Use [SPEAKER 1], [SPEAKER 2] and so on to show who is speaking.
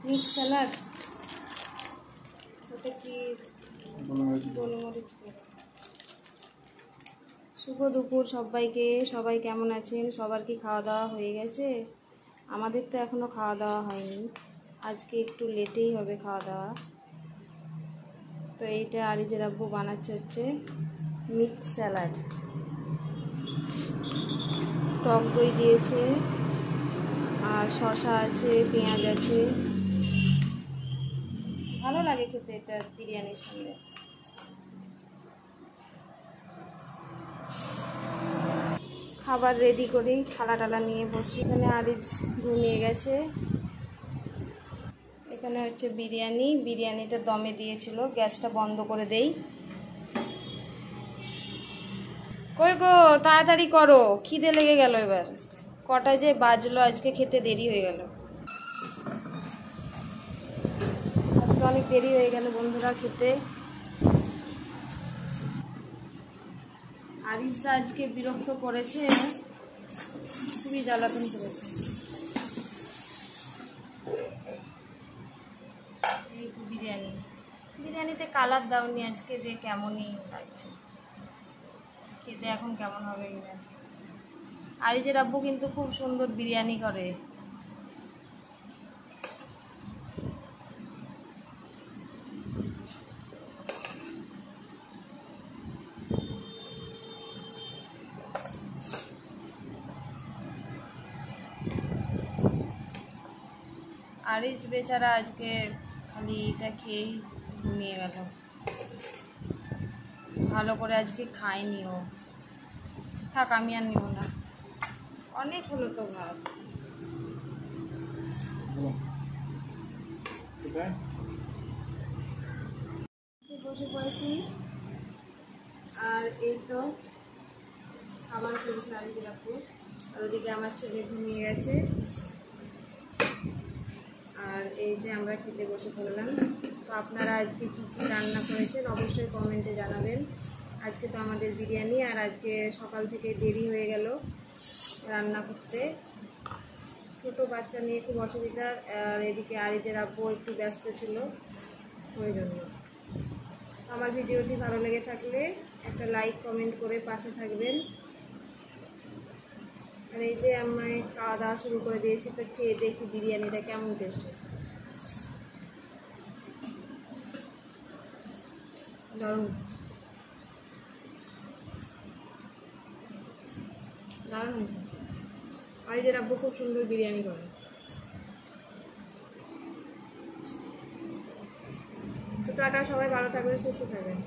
[SPEAKER 1] Mix salad ওটা কি গোলমরিচ। শুভ দুপুর সবাইকে। সবাই কেমন আছেন? সবার কি খাওয়া দাওয়া হয়ে গেছে? আমাদের তো এখনও খাওয়া দাওয়া হয়নি, আজকে একটু লেটেই হবে খাওয়া দাওয়া। তো এইটা আরিজের আব্বু বানাচ্ছে হচ্ছে মিক্স স্যালাড। টক দই দিয়েছে আর শসা আছে, পেঁয়াজ আছে। ভালো লাগে খেতে এটা বিরিয়ানির সঙ্গে। খাবার রেডি করি, থালা টালা নিয়ে বসি। এখানে আরিজ ঘুমিয়ে গেছে। এখানে হচ্ছে বিরিয়ানি, বিরিয়ানিটা দমে দিয়েছিল, গ্যাসটা বন্ধ করে দেই। কই গো তাড়াতাড়ি করো, খিদে লেগে গেল। এবার কটা যে বাজলো, আজকে খেতে দেরি হয়ে গেল। আজকে অনেক দেরি হয়ে গেল বন্ধুরা খেতে। আরিজা আজকে বিরক্ত করেছে, খুবই জ্বালাতন করেছে। এই তো বিরিয়ানি, বিরিয়ানিতে কালার দাওনি আজকে, দিয়ে কেমনই লাগছে খেতে। এখন কেমন হবে কিনা। আরিজের আব্বু কিন্তু খুব সুন্দর বিরিয়ানি করে। আরিজ বেচারা আজকে খালি এটা খেয়েই ঘুমিয়ে গেল, ভালো করে আজকে খায়নি ও। থাক, আমি আর নিব না, অনেক হলো তো ভাত। বসে পড়েছি আর এই তো খাবার খেয়েছে আরিজের আব্বু। আর ওদিকে আমার ছেলে ঘুমিয়ে গেছে। আর এই যে আমরা খেতে বসে পড়লাম। তো আপনারা আজকে কী কী রান্না করেছেন অবশ্যই কমেন্টে জানাবেন। আজকে তো আমাদের বিরিয়ানি, আর আজকে সকাল থেকে দেরি হয়ে গেল রান্না করতে। ছোট বাচ্চা নিয়ে খুব অসুবিধা, আর এদিকে আরিজের আব্বু একটু ব্যস্ত ছিল, ওই জন্য। আমার ভিডিওটি ভালো লেগে থাকলে একটা লাইক কমেন্ট করে পাশে থাকবেন। আর এই যে আমি খাওয়া দাওয়া শুরু করে দিয়েছি, তো খেয়ে দেখি বিরিয়ানিটা কেমন টেস্ট হয়েছে। দারুণ দারুণ হয়েছে। আরিজের আব্বু খুব সুন্দর বিরিয়ানি করে। তো টাটা, সবাই ভালো থাকবেন, সুস্থ থাকবেন।